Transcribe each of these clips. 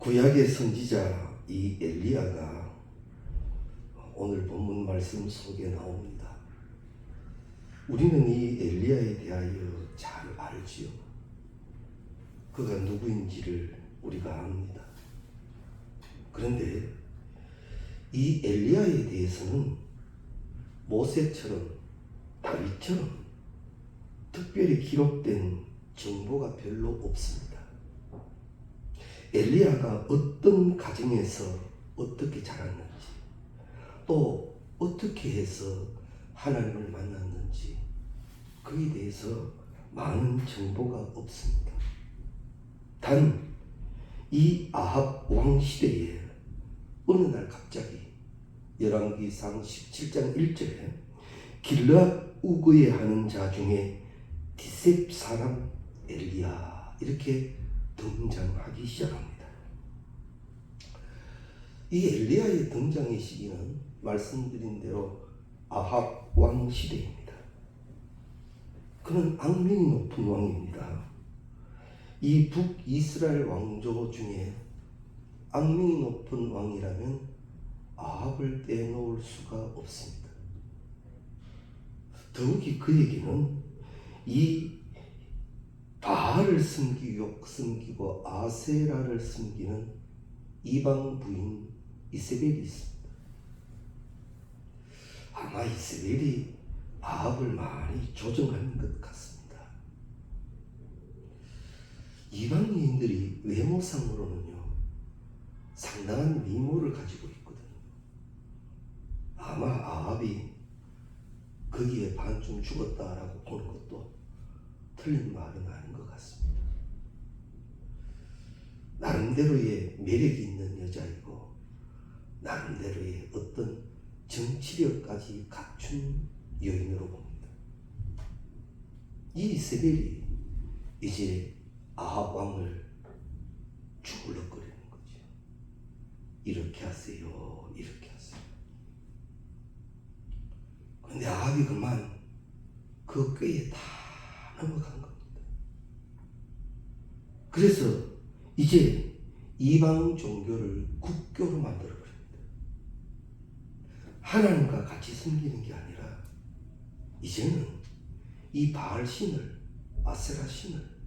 구약의 선지자 이 엘리야가 오늘 본문 말씀 속에 나옵니다. 우리는 이 엘리야에 대하여 잘 알지요. 그가 누구인지를 우리가 압니다. 그런데 이 엘리야에 대해서는 모세처럼 다윗처럼 특별히 기록된 정보가 별로 없습니다. 엘리야가 어떤 가정에서 어떻게 자랐는지, 또 어떻게 해서 하나님을 만났는지 그에 대해서 많은 정보가 없습니다. 단 이 아합 왕 시대에 어느 날 갑자기 열왕기상 17장 1절에 길르앗 우거에 하는 자 중에 디셉 사람 엘리야 이렇게 등장하기 시작합니다. 이 엘리야의 등장의 시기는 말씀드린 대로 아합 왕 시대입니다. 그는 악명이 높은 왕입니다. 이 북이스라엘 왕조 중에 악명이 높은 왕이라면 아합을 빼놓을 수가 없습니다. 더욱이 그에게는 이 바알을 섬기고 아세라를 섬기는 이방 부인 이세벨이 있습니다. 아마 이세벨이 아합을 많이 조정하는 것 같습니다. 이방 여인들이 외모상으로는요 상당한 미모를 가지고 있거든요. 아마 아합이 거기에 반쯤 죽었다라고 보는 것도 틀린 말은 아닌 것 같습니다. 나름대로의 매력이 있는 여자이고 나름대로의 어떤 정치력까지 갖춘 여인으로 봅니다. 이 이세벨이 이제 아합 왕을 주물럭거리는 거죠. 이렇게 하세요, 이렇게 하세요. 그런데 아합이 그만 그 꾀에 다 넘어간 겁니다. 그래서 이제 이방 종교를 국교로 만들어 버립니다. 하나님과 같이 섬기는 게 아니라 이제는 이 바알 신을, 아세라 신을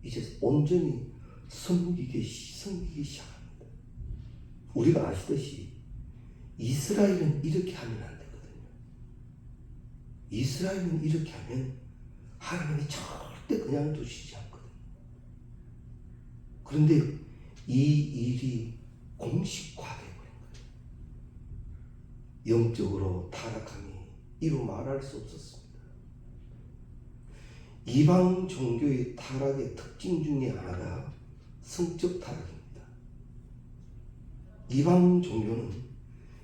이제 온전히 섬기기 시작합니다. 우리가 아시듯이 이스라엘은 이렇게 하면 안 되거든요. 이스라엘은 이렇게 하면 하나님이 절대 그냥 두시지 않거든요. 그런데 이 일이 공식화되어 버린 거예요. 영적으로 타락함이 이루 말할 수 없었습니다. 이방 종교의 타락의 특징 중에 하나가 성적 타락입니다. 이방 종교는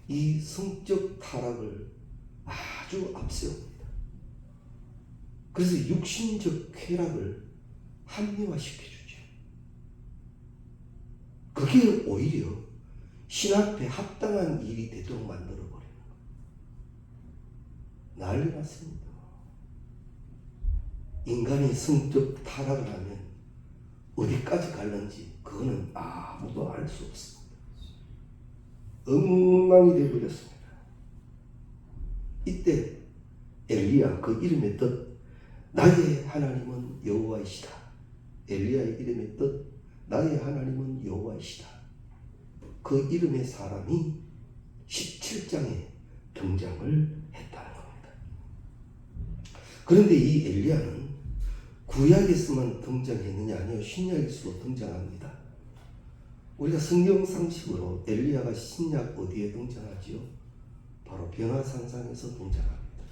이 성적 타락을 아주 앞세웁니다. 그래서 육신적 쾌락을 합리화시켜주죠. 그게 오히려 신 앞에 합당한 일이 되도록 만들어버리는 거예요. 난리 났습니다. 인간이 성적 타락을 하면 어디까지 갈는지 그거는 아무도 알 수 없습니다. 엉망이 되어버렸습니다. 이때 엘리야 그 이름의 뜻 나의 하나님은 여호와이시다. 엘리야의 이름의 뜻 나의 하나님은 여호와이시다. 그 이름의 사람이 17장에 등장을 했다는 겁니다. 그런데 이 엘리야는 구약에서만 등장했느냐? 아니요, 신약에서도 등장합니다. 우리가 성경 상식으로 엘리야가 신약 어디에 등장하지요? 바로 변화산상에서 등장합니다.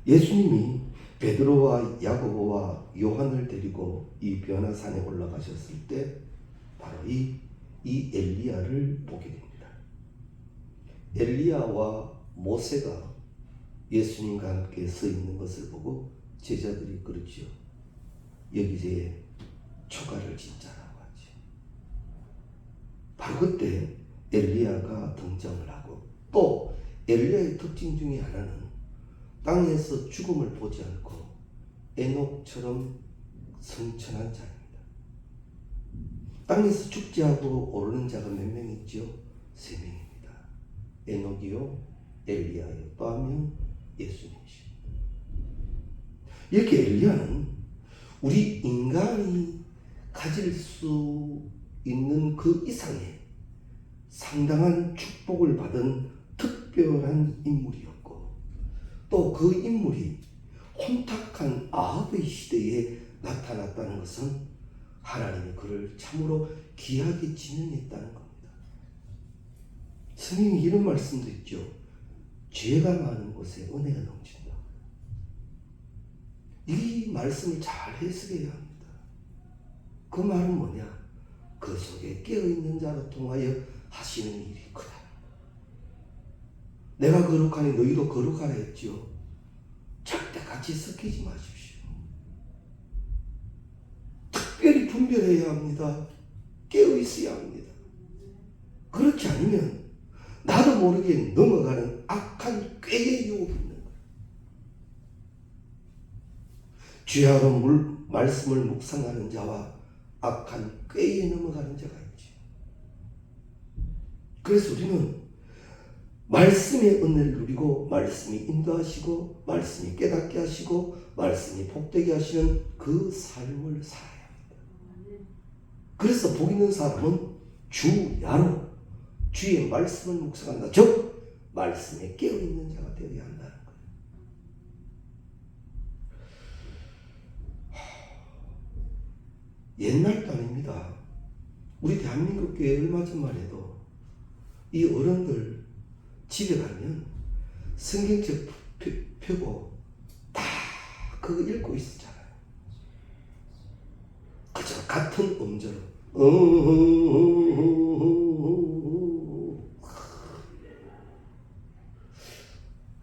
예수님이 베드로와 야고보와 요한을 데리고 이 변화산에 올라가셨을 때 바로 이 엘리야를 보게 됩니다. 엘리야와 모세가 예수님과 함께 서 있는 것을 보고 제자들이 그렇지요. 여기에 초가를 짓자라고 하죠. 바로 그때 엘리야가 등장을 하고 또 엘리야의 특징 중에 하나는 땅에서 죽음을 보지 않고 에녹처럼 성천한 자입니다. 땅에서 축제하고 오르는 자가 몇 명 있죠? 3명입니다. 에녹이요, 엘리야요, 또 한 명 예수님이십니다. 이렇게 엘리야는 우리 인간이 가질 수 있는 그 이상의 상당한 축복을 받은 특별한 인물이었고, 또 그 인물이 혼탁한 아합의 시대에 나타났다는 것은 하나님이 그를 참으로 귀하게 지명했다는 겁니다. 성경에 이런 말씀도 있죠. 죄가 많은 곳에 은혜가 넘친다. 이 말씀을 잘 해석해야 합니다. 그 말은 뭐냐? 그 속에 깨어있는 자로 통하여 하시는 일이 크다. 내가 거룩하니 너희도 거룩하라 했지요. 절대 같이 섞이지 마십시오. 특별히 분별해야 합니다. 깨어있어야 합니다. 그렇지 않으면 나도 모르게 넘어가는 악한 꾀의 유혹이 있는 거예요. 죄하로 말씀을 묵상하는 자와 악한 꾀에 넘어가는 자가 있죠. 그래서 우리는 말씀의 은혜를 누리고 말씀이 인도하시고 말씀이 깨닫게 하시고 말씀이 복되게 하시는 그 삶을 살아야 합니다. 그래서 복 있는 사람은 주야로 주의 말씀을 묵상한다. 즉 말씀에 깨어있는 자가 되어야 한다는 거예요. 옛날도 아닙니다. 우리 대한민국 교회 얼마 전만 해도 이 어른들 집에 가면 성경책 펴고 다 그거 읽고 있었잖아요. 그저 같은 음절로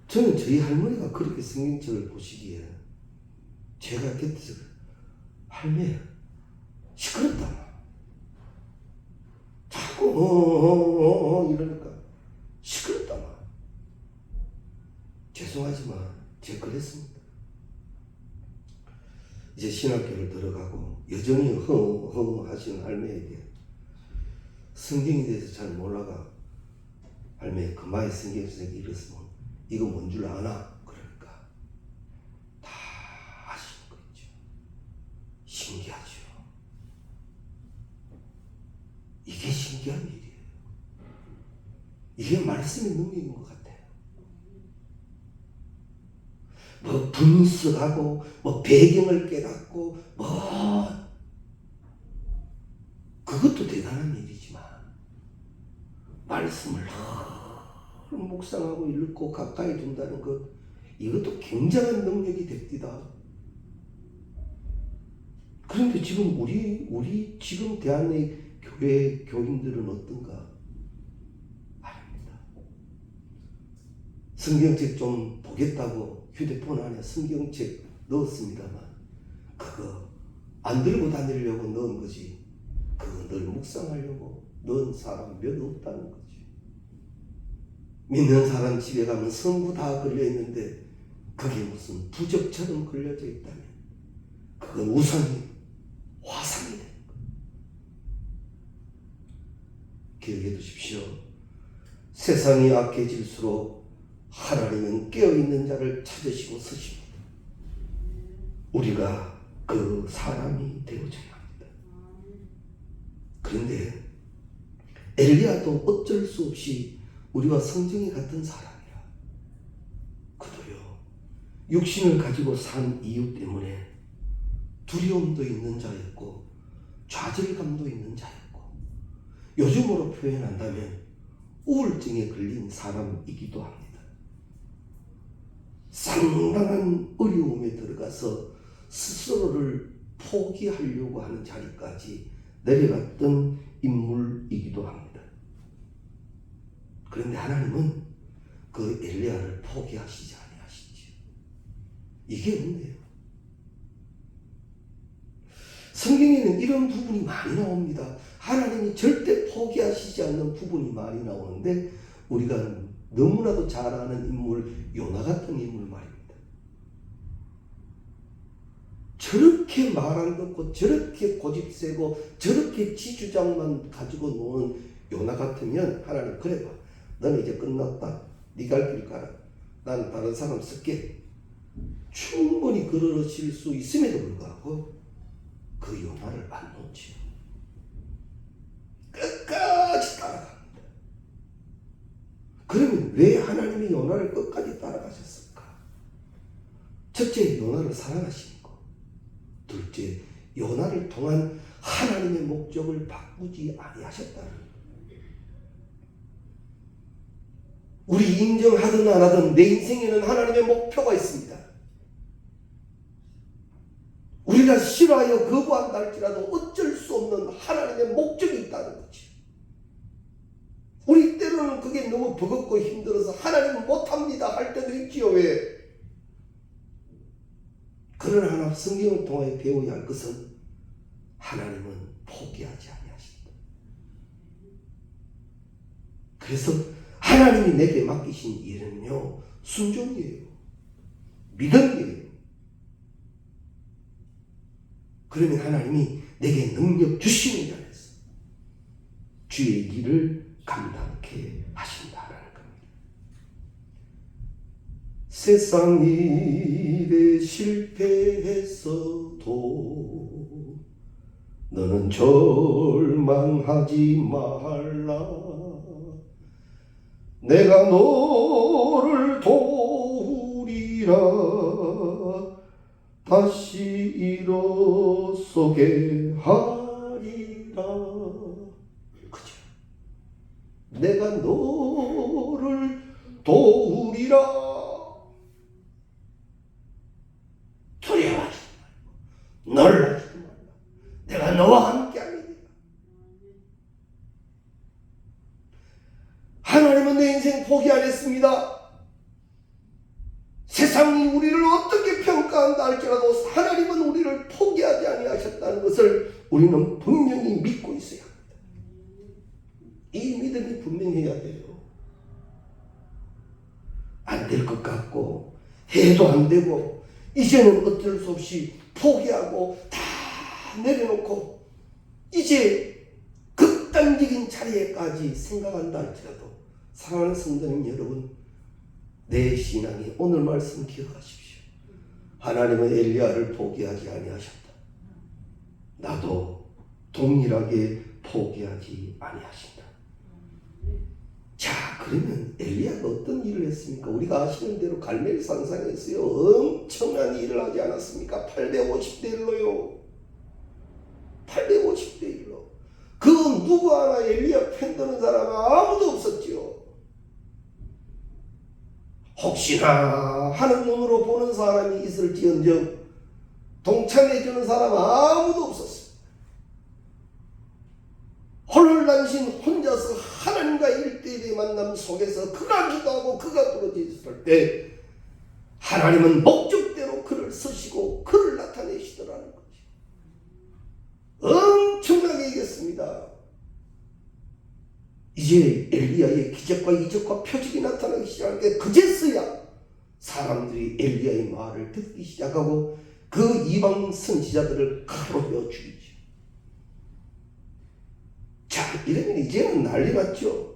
저는 저희 할머니가 그렇게 성경책을 보시기에 제가 곁에서 할매 시끄럽다. 자꾸 이러니까 시끄럽다. 죄송하지만 제가 그랬습니다. 이제 신학교를 들어가고 여전히 하시는 할매에게 성경에 대해서 잘 몰라가 할매 그마의 성경에서 이랬으면 이거 뭔 줄 아나? 그러니까 다 아시는 거 있죠. 신기하죠. 이게 신기한 일이에요. 이게 말씀의 능력인 것 같아요. 뭐 분석하고 뭐 배경을 깨닫고 뭐 그것도 대단한 일이지만 말씀을 묵상하고 읽고 가까이 둔다는 것 이것도 굉장한 능력이 됩니다. 그런데 지금 우리 지금 대한민국 교회 교인들은 어떤가? 아닙니다. 성경책 좀 보겠다고 휴대폰 안에 성경책 넣었습니다만 그거 안 들고 다니려고 넣은 거지 그거 늘 묵상하려고 넣은 사람 몇 없다는 거지. 믿는 사람 집에 가면 성구 다 걸려있는데 그게 무슨 부적처럼 걸려져 있다면 그건 우상이 화상이 되는 거예요. 기억해 두십시오. 세상이 악해질수록 하나님은 깨어있는 자를 찾으시고 서십니다. 우리가 그 사람이 되어져야 합니다. 그런데 엘리야도 어쩔 수 없이 우리와 성정이 같은 사람이라. 그도요 육신을 가지고 산 이유 때문에 두려움도 있는 자였고 좌절감도 있는 자였고 요즘으로 표현한다면 우울증에 걸린 사람이기도 합니다. 상당한 어려움에 들어가서 스스로를 포기하려고 하는 자리까지 내려갔던 인물이기도 합니다. 그런데 하나님은 그 엘리야를 포기하시지 아니하시지요. 이게 은혜예요. 성경에는 이런 부분이 많이 나옵니다. 하나님이 절대 포기하시지 않는 부분이 많이 나오는데 우리가 너무나도 잘 아는 인물 요나 같은 인물 말입니다. 저렇게 말 안 듣고 저렇게 고집 세고 저렇게 지주장만 가지고 노는 요나 같으면 하나님 그래 봐. 너는 이제 끝났다. 네 갈 길 가라. 난 다른 사람 쓸게. 충분히 그러실 수 있음에도 불구하고 그 요나를 안 놓지요. 끝까지 따라갑니다. 그러면 왜 하나님이 요나를 끝까지 따라가셨을까? 첫째, 요나를 사랑하시고, 둘째, 요나를 통한 하나님의 목적을 바꾸지 아니하셨다는 거예요. 우리 인정하든 안 하든 내 인생에는 하나님의 목표가 있습니다. 우리가 싫어하여 거부한다 할지라도 어쩔 수 없는 하나님의 목적이 있다는 거지. 우리 때로는 그게 너무 버겁고 힘들어서 하나님은 못합니다 할 때도 있지요. 왜? 그러나 성경을 통해 배워야 할 것은 하나님은 포기하지 아니하신다. 그래서 하나님이 내게 맡기신 일은요, 순종이에요. 믿음이에요. 그러면 하나님이 내게 능력 주시는 자에서 주의 일을 감당케 하신다라는 겁니다. 세상 일에 실패했어도 너는 절망하지 말라. 내가 너를 도우리라. 다시 일어서게 하리라. 그죠? 내가 너를 도우리라. 두려워하지 말고 놀라지도 말라. 내가 너와 함께 하리라. 하나님은 내 인생 포기 안 했습니다. 세상이 우리를 어떻게 평가한다 할지라도 하나님은 우리를 포기하지 아니하셨다는 것을 우리는 분명히 믿고 있어야 합니다. 이 믿음이 분명해야 돼요. 안 될 것 같고 해도 안 되고 이제는 어쩔 수 없이 포기하고 다 내려놓고 이제 극단적인 자리에까지 생각한다 할지라도 사랑하는 성도님 여러분, 내 신앙이 오늘 말씀 기억하십시오. 하나님은 엘리야를 포기하지 아니하셨다. 나도 동일하게 포기하지 아니하신다. 자, 그러면 엘리야가 어떤 일을 했습니까? 우리가 아시는 대로 갈멜 산상에서요 엄청난 일을 하지 않았습니까? 850대 1로요. 850대 1로. 그 누구 하나 엘리야 편드는 사람은 아무도 없었지요. 혹시나 하는 눈으로 보는 사람이 있을지언정 동참해주는 사람 아무도 없었어요. 홀홀단신 혼자서 하나님과 1대1의 만남 속에서 그가 기도하고 그가 부러져 있을 때 하나님은 목적대로 그를 쓰시고 그를 나타내시더라는 거죠. 엄청나게 이겼습니다. 이제 엘리야의 기적과 이적과 표적이 나타나기 시작할 때 그제서야 사람들이 엘리야의 말을 듣기 시작하고 그 이방 선지자들을 칼로 베어 죽이죠. 자, 이러면 이제는 난리 났죠.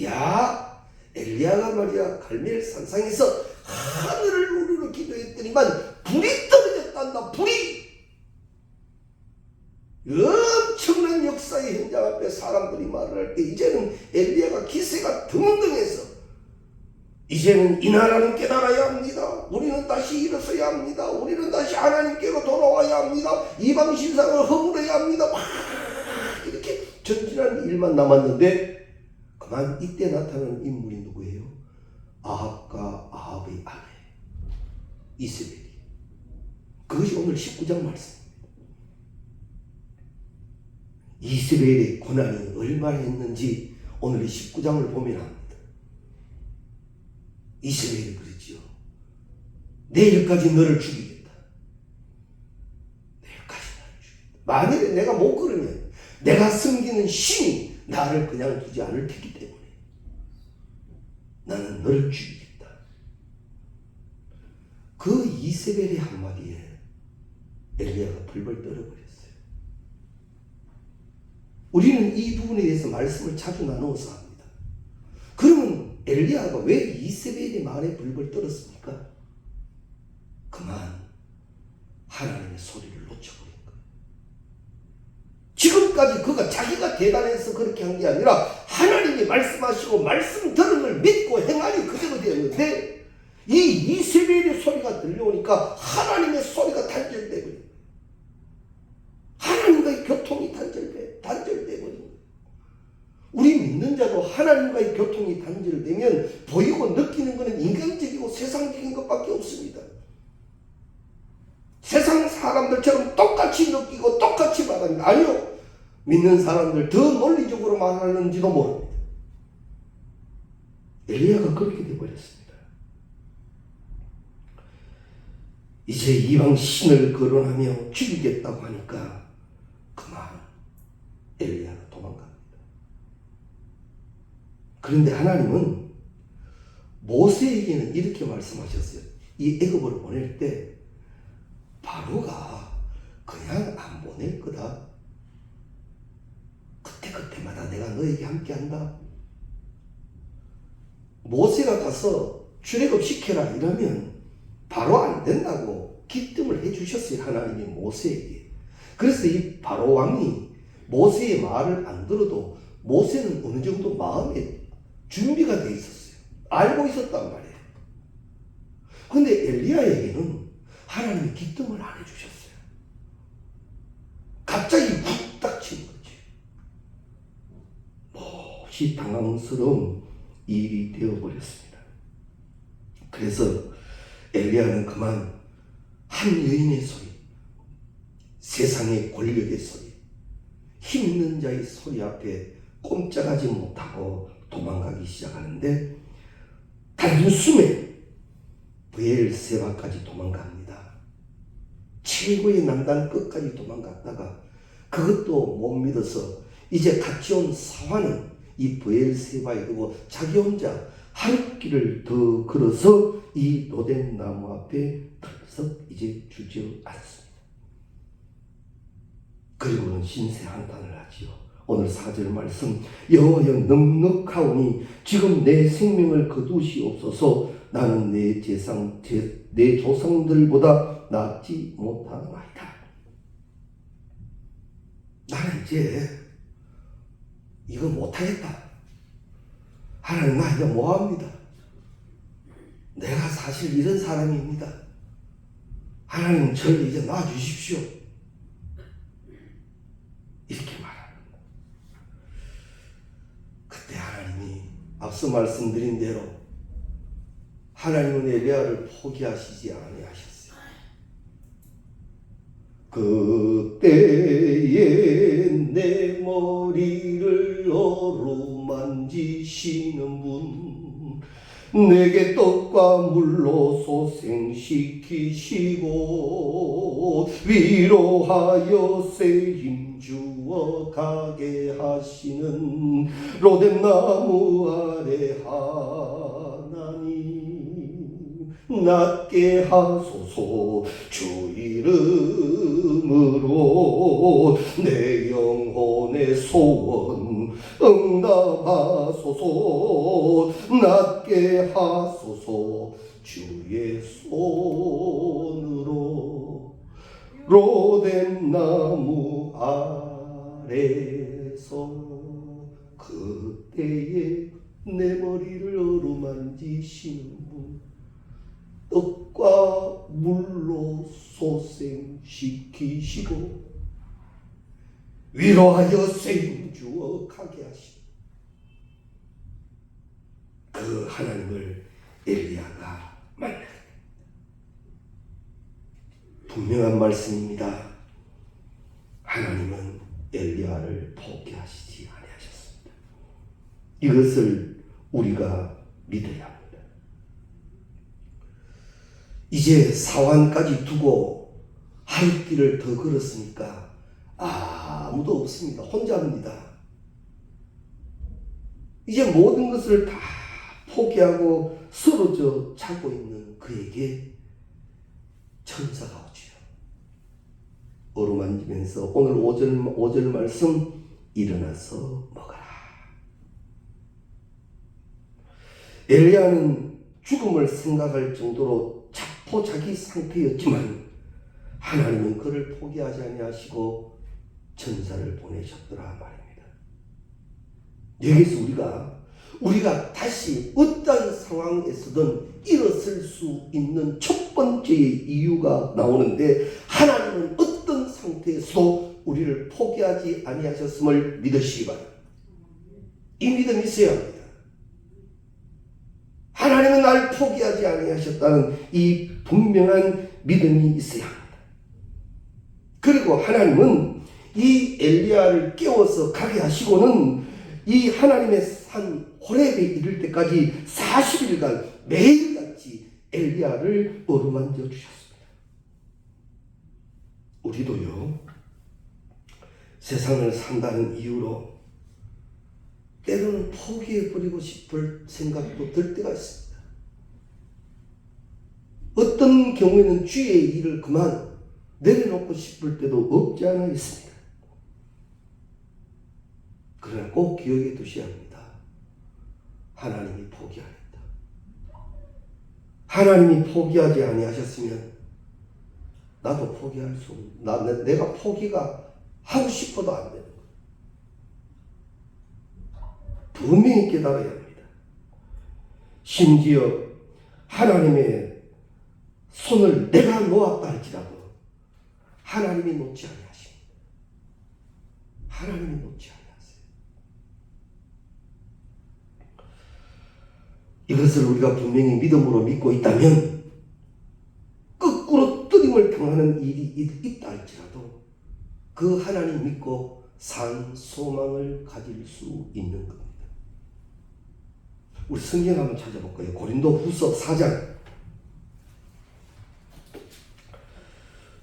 야, 엘리야가 말이야 갈멜 산상에서 하늘을 우르르 기도했더니만 불이 떨어졌단다. 불이. 엄청난 역사의 현장 앞에 사람들이 말을 할 때 이제는 엘리야가 기세가 등등해서 이제는 이 나라는 깨달아야 합니다. 우리는 다시 일어서야 합니다. 우리는 다시 하나님께로 돌아와야 합니다. 이방 신상을 허물어야 합니다. 막 이렇게 전진하는 일만 남았는데 그만 이때 나타나는 인물이 누구예요? 아합과 아합의 아내 이스벨이. 그것이 오늘 19장 말씀. 이스라엘의 고난이 얼마나 했는지 오늘 19장을 보면 압니다. 이스라엘이 그랬지요. 내일까지 너를 죽이겠다. 내일까지 너를 죽이겠다. 만일에 내가 못 그러면 내가 섬기는 신이 나를 그냥 두지 않을 테기 때문에 나는 너를 죽이겠다. 그 이세벨의 한마디에 엘리야가 벌벌 떨어버렸어요. 우리는 이 부분에 대해서 말씀을 자주 나누어서 합니다. 그러면 엘리야가 왜 이세벨의 말에 벌벌 떨었습니까? 그만 하나님의 소리를 놓쳐버린 거예요. 지금까지 그가 자기가 대단해서 그렇게 한 게 아니라 하나님이 말씀하시고 말씀 들은 걸 믿고 행하니 그대로 되었는데 이 이세벨의 소리가 들려오니까 하나님의 소리가 단절되버린 거예요. 하나님과의 교통이 단절되버린 거예요. 우리 믿는 자도 하나님과의 교통이 단절되면 보이고 느끼는 것은 인간적이고 세상적인 것밖에 없습니다. 세상 사람들처럼 똑같이 느끼고 똑같이 말합니다. 아니요. 믿는 사람들 더 논리적으로 말하는지도 모릅니다. 엘리야가 그렇게 되어버렸습니다. 이제 이방 신을 거론하며 죽이겠다고 하니까 그만 엘리야가 도망갑니다. 그런데 하나님은 모세에게는 이렇게 말씀하셨어요. 이 애굽을 보낼 때 바로가 그냥 안 보낼 거다. 그때마다 내가 너에게 함께 한다. 모세가 가서 출애굽 시켜라 이러면 바로 안 된다고 기뜸을 해주셨어요. 하나님이 모세에게. 그래서 이 바로 왕이 모세의 말을 안 들어도 모세는 어느 정도 마음에 준비가 돼 있었어요. 알고 있었단 말이에요. 그런데 엘리야에게는 하나님이 기뜸을 안 해주셨어요. 갑자기 훅 닥친 거지. 몹시 당황스러운 일이 되어버렸습니다. 그래서 엘리야는 그만 한 여인의 소리, 세상의 권력의 소리, 힘 있는 자의 소리 앞에 꼼짝하지 못하고 도망가기 시작하는데 단숨에 브엘세바까지 도망갑니다. 최고의 난간 끝까지 도망갔다가 그것도 못 믿어서 이제 같이 온 사환은 이 브엘세바에 두고 자기 혼자 한 길을 더 걸어서 이 로뎀 나무 앞에 들썩 이제 주저앉습니다. 그리고는 신세 한탄을 하지요. 오늘 4절 말씀, 여호와여 넉넉하오니 지금 내 생명을 거두시옵소서. 나는 내 조상들보다 낫지 못하나이다. 나는 이제 이거 못하겠다. 하나님 나 이거 뭐합니다. 내가 사실 이런 사람입니다. 하나님 저를 이제 놔주십시오. 이렇게 말합니다. 그때 하나님이 앞서 말씀드린 대로 하나님은 엘리야를 포기하시지 아니하셨어요. 그때에 내 머리를 어루만지시는 분, 내게 떡과 물로 소생시키시고 위로하여 새 힘주어 가게 하시는 로뎀나무 아래 하나님, 낫게 하소서. 주 이름으로 내 영혼의 소원 응답하소서. 낫게 하소서. 주의 손으로 로뎀나무 아래서 그때에 내 머리를 어루만지시는 분, 떡과 물로 소생시키시고 위로하여 새 주어 가게 하시고, 그 하나님을 엘리야가 만났습니다. 분명한 말씀입니다. 하나님은 엘리야를 포기하시지 아니하셨습니다. 이것을 우리가 믿어야 합니다. 이제 사환까지 두고 할 길을 더 걸었으니까 아무도 없습니다. 혼자입니다. 이제 모든 것을 다 포기하고 쓰러져 자고 있는 그에게 천사가 오지요. 어루만지면서 오늘 5절 말씀 일어나서 먹어라. 엘리야는 죽음을 생각할 정도로 자포자기 상태였지만 하나님은 그를 포기하지 아니하시고 천사를 보내셨더라 말입니다. 여기서 우리가 다시 어떤 상황에서든 일어설 수 있는 첫 번째의 이유가 나오는데, 하나님은 어떤 상태에서도 우리를 포기하지 아니하셨음을 믿으시기 바랍니다. 이 믿음이 있어야 합니다. 하나님은 날 포기하지 아니하셨다는 이 분명한 믿음이 있어야 합니다. 그리고 하나님은 이 엘리야를 깨워서 가게 하시고는 이 하나님의 산 호렙에 이를 때까지 40일간 매일같이 엘리야를 어루만져 주셨습니다. 우리도요, 세상을 산다는 이유로 때로는 포기해버리고 싶을 생각도 들 때가 있습니다. 어떤 경우에는 주의 일을 그만 내려놓고 싶을 때도 없지 않아 있습니다. 그러나 꼭 기억해 두셔야 합니다. 하나님이 포기하였다. 하나님이 포기하지 아니하셨으면 나도 포기할 수 없는, 내가 포기가 하고 싶어도 안 되는 거예요. 분명히 깨달아야 합니다. 심지어 하나님의 손을 내가 놓았다 할지라도 하나님이 놓지 아니하십니다. 하나님이 놓지 아니하세요. 이것을 우리가 분명히 믿음으로 믿고 있다면 거꾸로 뜨림을 당하는 일이 있다 할지라도 그 하나님 믿고 산 소망을 가질 수 있는 겁니다. 우리 성경 한번 찾아볼까요? 고린도후서 4장.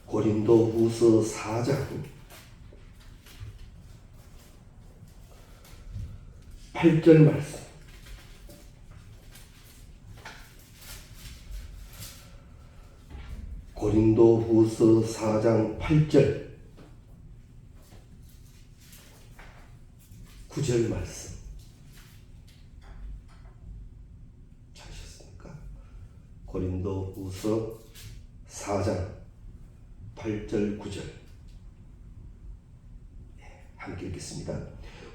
고린도후서 4장 8절 말씀. 고린도후서 4장 8절 9절 말씀 찾으셨습니까? 고린도후서 4장 8절 9절 함께 읽겠습니다.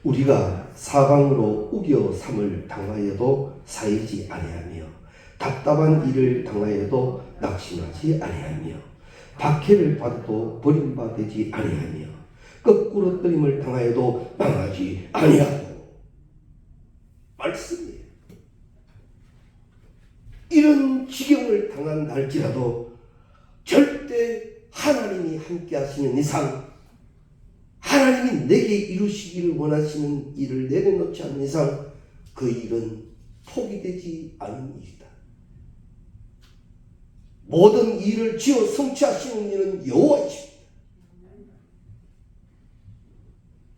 우리가 사방으로 우겨 삼을 당하여도 사이지 아니하며 답답한 일을 당하여도 낙심하지 아니하며 박해를 받아도 버림받지 아니하며 거꾸로 뜨림을 당하여도 망하지 아니하고. 말씀이에요. 이런 지경을 당한다 할지라도 절대 하나님이 함께 하시는 이상, 하나님이 내게 이루시기를 원하시는 일을 내려놓지 않는 이상 그 일은 포기되지 않은 일이다. 모든 일을 지어 성취하시는 일은 여호와이십니다.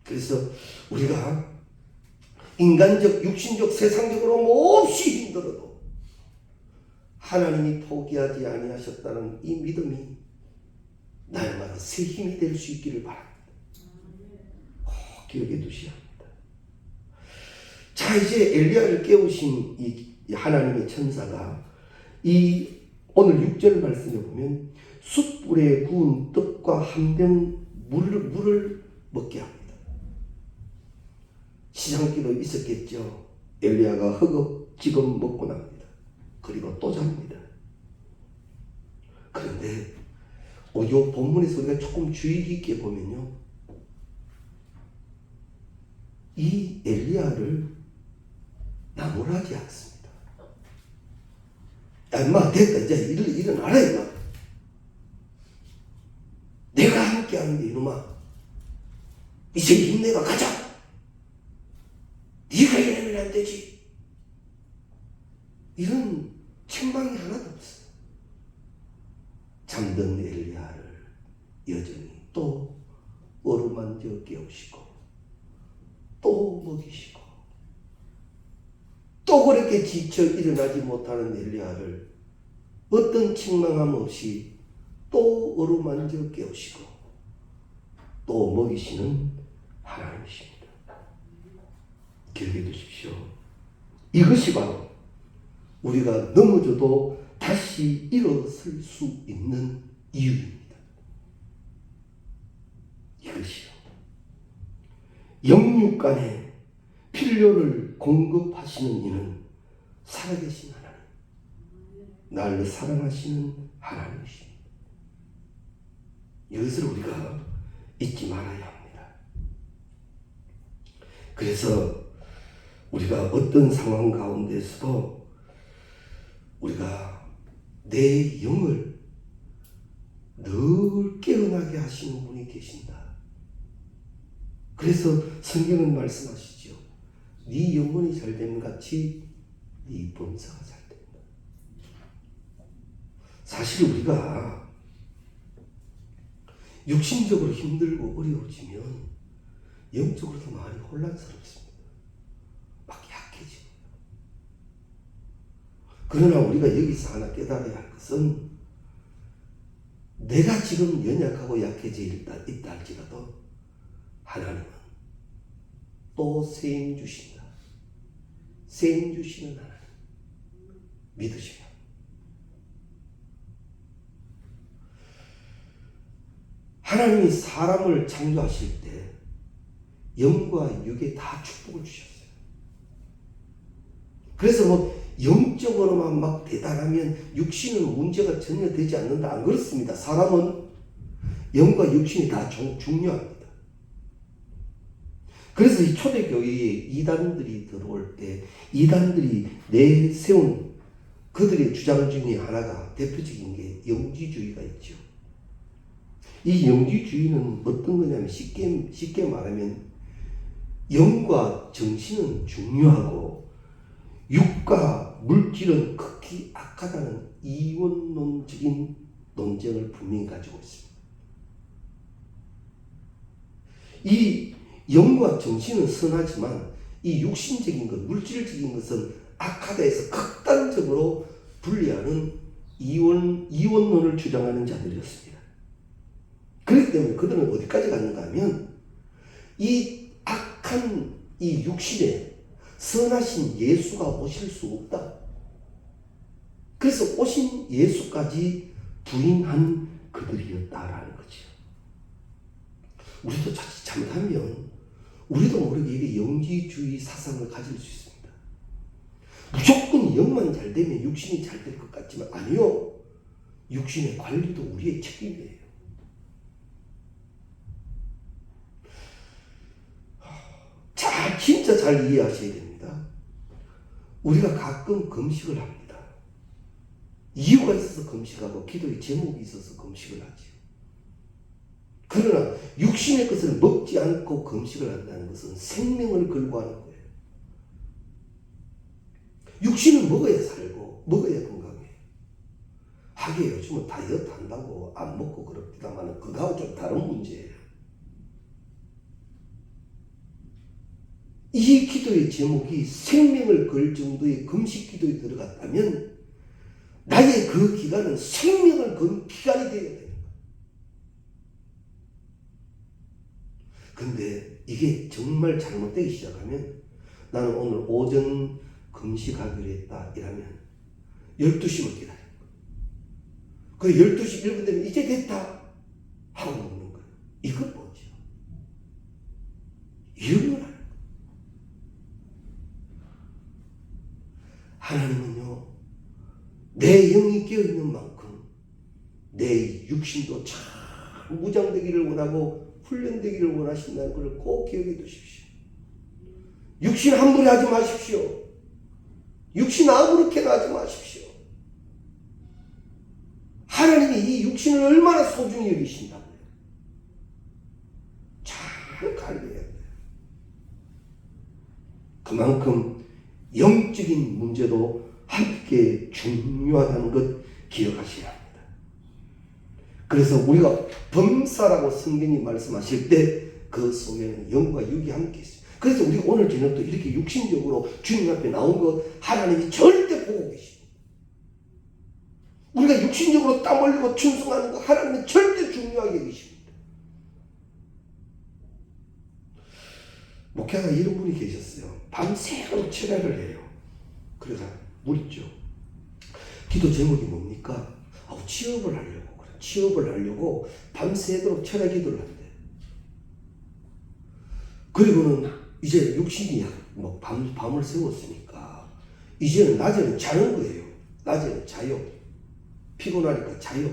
그래서 우리가 인간적, 육신적, 세상적으로 몹시 힘들어도 하나님이 포기하지 아니하셨다는 이 믿음이 날마다 새 힘이 될 수 있기를 바랍니다. 꼭 기억해 두셔야 합니다. 자, 이제 엘리야를 깨우신 이 하나님의 천사가 이 오늘 6절 말씀에 보면 숯불에 구운 떡과 한 병 물을 먹게 합니다. 시장기도 있었겠죠. 엘리야가 허겁지겁 먹고 납니다. 그리고 또 잡니다. 그런데 이 본문에서 우리가 조금 주의 깊게 보면요, 이 엘리야를 나무라지 않습니다. 야, 인마 됐다, 이제 일어나라 인마. 내가 함께 하는데 이놈아, 이제 힘내가 가자. 네가 이러면 안 되지. 이런 책망이 하나도 없어요. 잠든 엘리야를 여전히 또 어루만져 깨우시고 또 먹이시고 또 그렇게 지쳐 일어나지 못하는 엘리야를 어떤 책망함 없이 또 어루만져 깨우시고 또 먹이시는 하나님이십니다. 기억해 두십시오. 이것이 바로 우리가 넘어져도 다시 일어설 수 있는 이유입니다. 이것이요. 영육 간에 필요를 공급하시는 이는 살아계신 하나님, 나를 사랑하시는 하나님이십니다. 이것을 우리가 잊지 말아야 합니다. 그래서 우리가 어떤 상황 가운데서도 우리가 내 영을 늘 깨어나게 하시는 분이 계신다. 그래서 성경은 말씀하시죠. 네 영혼이 잘됨 같이 네 범사가 잘된다. 사실 우리가 육신적으로 힘들고 어려워지면 영적으로도 많이 혼란스럽습니다. 막 약해지고. 그러나 우리가 여기서 하나 깨달아야 할 것은 내가 지금 연약하고 약해져 있다 할지라도 하나님은 또 세임 주신다. 세임 주시는 하나님 믿으시면 하나님이 사람을 창조하실 때 영과 육에 다 축복을 주셨어요. 그래서 뭐 영적으로만 막 대단하면 육신은 문제가 전혀 되지 않는다. 안 그렇습니다. 사람은 영과 육신이 다 중요합니다. 그래서 이 초대교회에 이단들이 들어올 때 이단들이 내세운 그들의 주장 중에 하나가 대표적인 게 영지주의가 있죠. 이 영지주의는 어떤 거냐면 쉽게 말하면 영과 정신은 중요하고 육과 물질은 극히 악하다는 이원론적인 논쟁을 분명히 가지고 있습니다. 이 영과 정신은 선하지만 이 육신적인 것, 물질적인 것은 악하다 해서 극단적으로 분리하는 이원론을 주장하는 자들이었습니다. 그렇기 때문에 그들은 어디까지 갔는가 하면 이 악한 이 육신에 선하신 예수가 오실 수 없다. 그래서 오신 예수까지 부인한 그들이었다라는 거죠. 우리도 자칫 잘못하면 우리도 모르게 이게 영지주의 사상을 가질 수 있습니다. 무조건 영만 잘 되면 육신이 잘 될 것 같지만 아니요. 육신의 관리도 우리의 책임이에요. 진짜 잘 이해하셔야 됩니다. 우리가 가끔 금식을 합니다. 이유가 있어서 금식하고 기도의 제목이 있어서 금식을 하죠. 그러나 육신의 것을 먹지 않고 금식을 한다는 것은 생명을 걸고 하는 거예요. 육신은 먹어야 살고 먹어야 건강해요. 하긴 요즘은 다이어트 한다고 안 먹고 그럽니다만 그거하고 좀 다른 문제예요. 이 기도의 제목이 생명을 걸 정도의 금식 기도에 들어갔다면 나의 그 기간은 생명을 건 기간이 되어야 됩니다. 근데 이게 정말 잘못되기 시작하면 나는 오늘 오전 금식하기로 했다 이러면 12시만 기다리는 거예요. 그 12시 1분 되면 이제 됐다 하고 먹는 거예요. 이건 뭐죠? 이런 걸 하나님은요, 내 영이 깨어있는 만큼 내 육신도 잘 무장되기를 원하고 훈련되기를 원하신다는 것을 꼭 기억해 두십시오. 육신 함부로 하지 마십시오. 육신 아무렇게나 하지 마십시오. 하나님이 이 육신을 얼마나 소중히 여기신다고요. 잘 관리해야 돼요. 그만큼 영적인 문제도 함께 중요하다는 것 기억하셔야 합니다. 그래서 우리가 범사라고 성경이 말씀하실 때 그 속에는 영과 육이 함께 있어요. 그래서 우리가 오늘 저녁도 이렇게 육신적으로 주님 앞에 나온 것 하나님이 절대 보고 계십니다. 우리가 육신적으로 땀 흘리고 충성하는 거 하나님은 절대 중요하게 계십니다. 목회가 이런 분이 계셨어요. 밤새도록 철야를 해요. 그래서 물었죠. 기도 제목이 뭡니까? 취업을 하려고 그래. 취업을 하려고 밤새도록 철야 기도를 한대. 그리고는 이제 육신이 뭐 밤을 새웠으니까 이제는 낮에는 자는 거예요. 낮에는 자요. 피곤하니까 자요.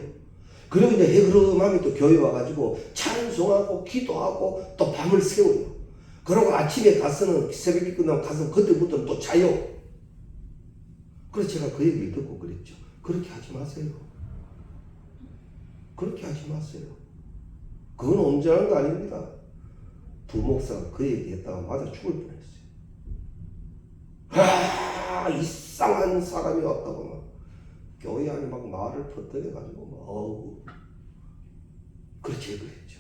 그리고 이제 해그름하면 또 교회 와가지고 찬송하고 기도하고 또 밤을 새워요. 그러고 아침에 가서는 새벽이 끝나고 가서 그때부터는 또 자요. 그래서 제가 그 얘기를 듣고 그랬죠. 그렇게 하지 마세요. 그렇게 하지 마세요. 그건 온전한 거 아닙니다. 부목사가 그 얘기 했다가 맞아 죽을 뻔했어요. 이상한 사람이 왔다고 막 교회 안에 막 말을 퍼뜨려가지고 막 그렇게 그랬죠.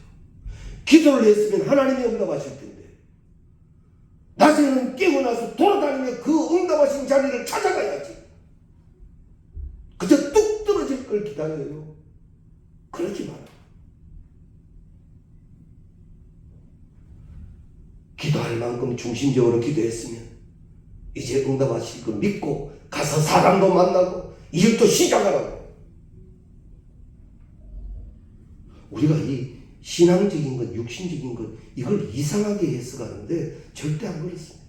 기도를 했으면 하나님이 응답하실 텐데 낮에는 깨어나서 돌아다니며 그 응답하신 자리를 찾아가야지. 그저 뚝 떨어질 걸 기다려요. 그러지 마라. 기도할 만큼 중심적으로 기도했으면 이제 응답하실 걸 믿고 가서 사람도 만나고 일도 시작하라고. 우리가 이 신앙적인 것, 육신적인 것 이걸 이상하게 해석하는데 절대 안 그렇습니다.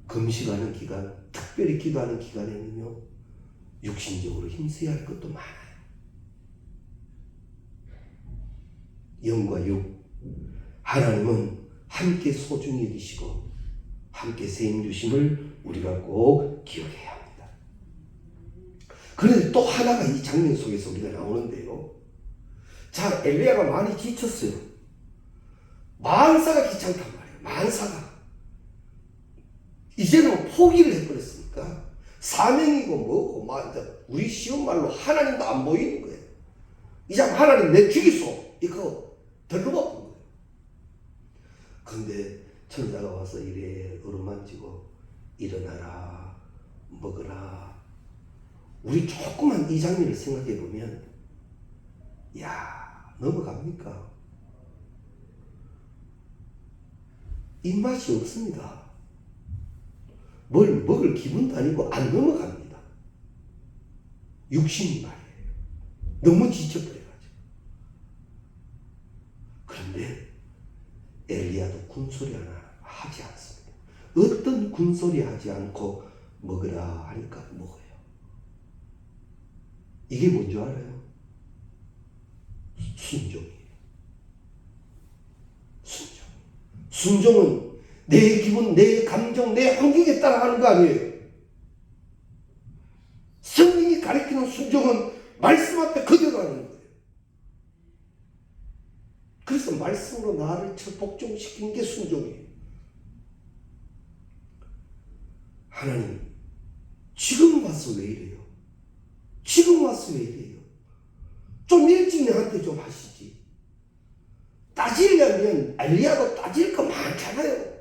금식하는 기간, 특별히 기도하는 기간에는요 육신적으로 힘써야 할 것도 많아요. 영과 육, 하나님은 함께 소중히 여기시고 함께 세임 주심을 우리가 꼭 기억해야 합니다. 그런데 또 하나가 이 장면 속에서 우리가 나오는데요. 자, 엘리야가 많이 지쳤어요. 만사가 귀찮단 말이에요. 만사가. 이제는 포기를 해버렸으니까 사명이고 뭐고 우리 쉬운 말로 하나님도 안 보이는 거예요. 이제 하나님 내 죽이소 이거 들러먹은 거예요. 그런데 천사가 와서 이래 어루만지고 일어나라 먹으라. 우리 조금만 이 장면을 생각해 보면 넘어갑니까? 입맛이 없습니다. 뭘 먹을 기분도 아니고 안 넘어갑니다. 육신이 말이에요. 너무 지쳐버려가지고. 그런데 엘리야도 군소리 하나 하지 않습니다. 어떤 군소리 하지 않고 먹으라 하니까 먹어요. 이게 뭔지 알아요? 순종이에요. 순종. 순종은 내 기분, 내 감정, 내 환경에 따라 하는 거 아니에요. 성경이 가리키는 순종은 말씀 앞에 그대로 하는 거예요. 그래서 말씀으로 나를 복종시킨 게 순종이에요. 하나님, 지금 와서 왜 이래요? 지금 와서 왜 이래요? 좀 일찍 내한테 좀 하시지. 따지려면 엘리야도 따질 거 많잖아요.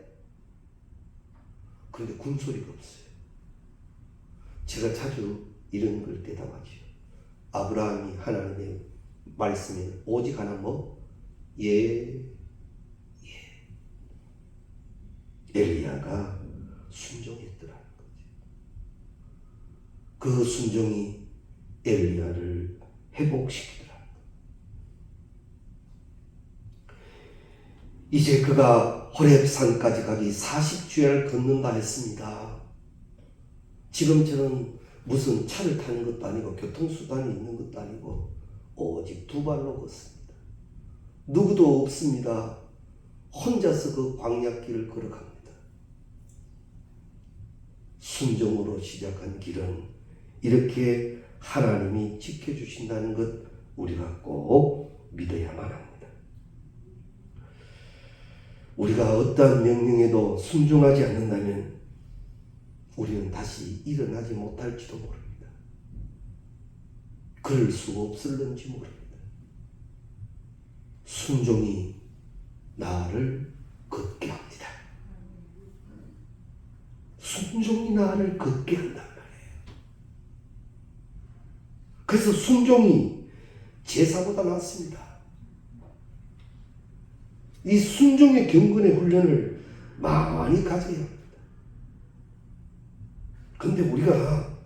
그런데 군소리가 없어요. 제가 자주 이런 걸 대답하죠. 아브라함이 하나님의 말씀에 오직 하나 예. 엘리야가 순종했더라는 거죠. 그 순종이 엘리야를 회복시키더라는 거예요. 이제 그가 호렙산까지 가기 40주야를 걷는다 했습니다. 지금처럼 무슨 차를 타는 것도 아니고 교통수단이 있는 것도 아니고 오직 두 발로 걷습니다. 누구도 없습니다. 혼자서 그 광야길을 걸어갑니다. 순종으로 시작한 길은 이렇게 하나님이 지켜주신다는 것 우리가 꼭 믿어야만 합니다. 우리가 어떠한 명령에도 순종하지 않는다면 우리는 다시 일어나지 못할지도 모릅니다. 그럴 수 없을는지 모릅니다. 순종이 나를 걷게 합니다. 순종이 나를 걷게 한단 말이에요. 그래서 순종이 제사보다 낫습니다. 이 순종의 경건의 훈련을 많이 가져야 합니다. 근데 우리가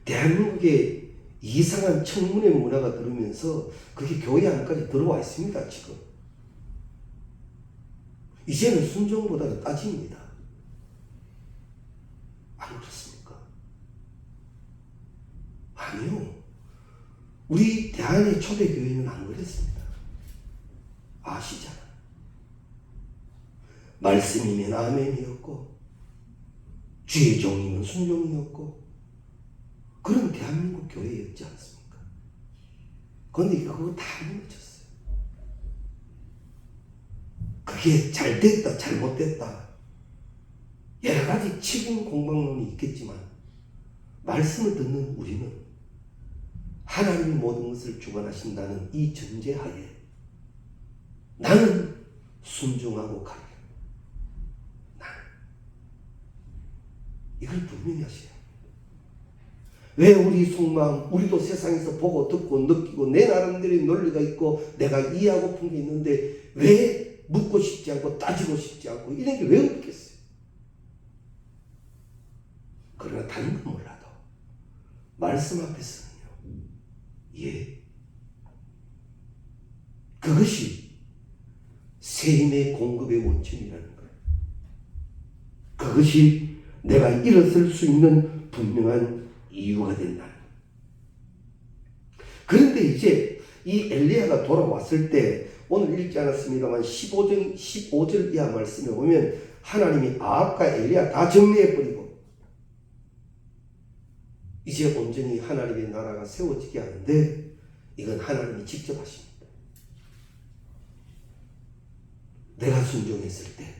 대한민국에 이상한 청문회 문화가 들으면서 그게 교회 안까지 들어와 있습니다. 지금 이제는 순종보다는 따집니다. 안 그렇습니까? 아니요. 우리 대한의 초대교회는 안 그랬습니다. 아시잖아요. 말씀이면 아멘이었고 주의 종이면 순종이었고 그런 대한민국 교회였지 않습니까? 그런데 그거 다 무너졌어요. 그게 잘됐다 잘못됐다 여러 가지 책임 공방론이 있겠지만 말씀을 듣는 우리는 하나님이 모든 것을 주관하신다는 이 전제하에 나는 순종하고 가리라. 나는 이걸 분명히 하셔야 합니다. 왜 우리 속마음, 우리도 세상에서 보고 듣고 느끼고 내 나름대로의 논리가 있고 내가 이해하고픈 게 있는데 왜 묻고 싶지 않고 따지고 싶지 않고 이런 게 왜 없겠어요? 그러나 다른 건 몰라도 말씀 앞에서는요. 예. 그것이 세임의 공급의 원천이라는 거예요. 그것이 내가 일어설 수 있는 분명한 이유가 된다. 그런데 이제 이 엘리야가 돌아왔을 때 오늘 읽지 않았습니다만 15절 이하 말씀에 보면 하나님이 아합과 엘리야 다 정리해버리고 이제 온전히 하나님의 나라가 세워지게 하는데 이건 하나님이 직접 하십니다. 내가 순종했을 때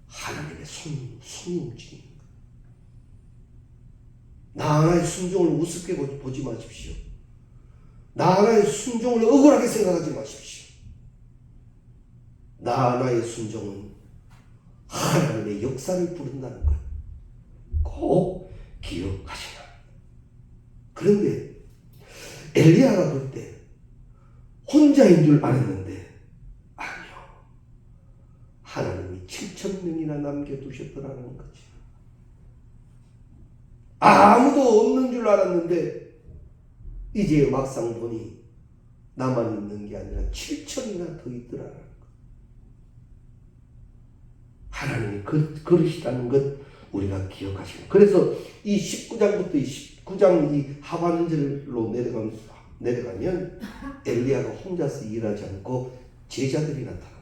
하나님의 손이 움직입니다. 나 하나의 순종을 우습게 보지 마십시오. 나 하나의 순종을 억울하게 생각하지 마십시오. 나 하나의 순종은 하나님의 역사를 부른다는 것 꼭 기억하시라. 그런데 엘리야가 볼 때 혼자인 줄 알았는데 아니요. 하나님이 7,000명이나 남겨두셨더라는 거지. 아무도 없는 줄 알았는데 이제 막상 보니 나만 있는 게 아니라 7,000이나 더 있더라는 것. 하나님이 그러시다는 것 우리가 기억하시고 그래서 이 19장부터 19장 이 하반절로 내려가면 엘리야가 혼자서 일하지 않고 제자들이 나타납니다.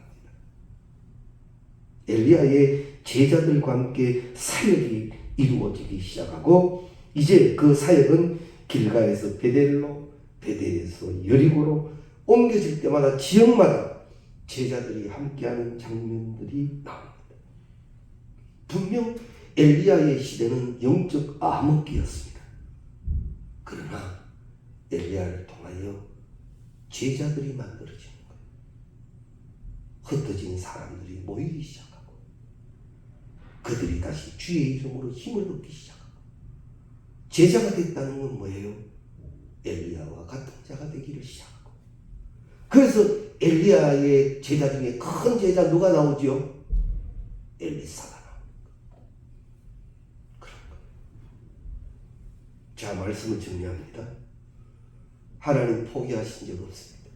엘리야의 제자들과 함께 사역이 이루어지기 시작하고 이제 그 사역은 길가에서 베델로, 베델에서 여리고로 옮겨질 때마다 지역마다 제자들이 함께하는 장면들이 나옵니다. 분명 엘리야의 시대는 영적 암흑기였습니다. 그러나 엘리야를 통하여 제자들이 만들어지는 거예요. 흩어진 사람들이 모이기 시작하고 그들이 다시 주의 이름으로 힘을 얻기 시작하고 제자가 됐다는 건 뭐예요? 엘리야와 같은 자가 되기를 시작하고 그래서 엘리야의 제자 중에 큰 제자 누가 나오죠? 엘리사가 나옵니다. 그런 거예요. 자, 말씀을 정리합니다. 하나님 포기하신 적 없습니다.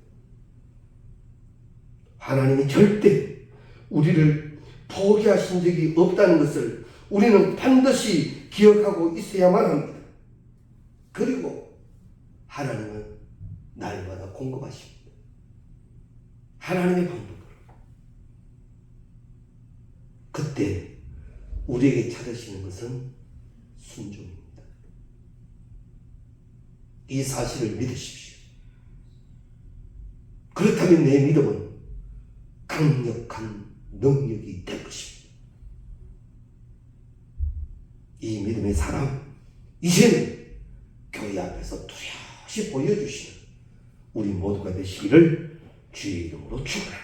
하나님이 절대 우리를 포기하신 적이 없다는 것을 우리는 반드시 기억하고 있어야만 합니다. 그리고 하나님은 날마다 공급하십니다. 하나님의 방법으로. 그때 우리에게 찾으시는 것은 순종입니다. 이 사실을 믿으십시오. 그렇다면 내 믿음은 강력한 능력이 될 것입니다. 이 믿음의 사람, 이제는 교회 앞에서 뚜렷이 보여주시는 우리 모두가 되시기를 주의 이름으로 축원합니다.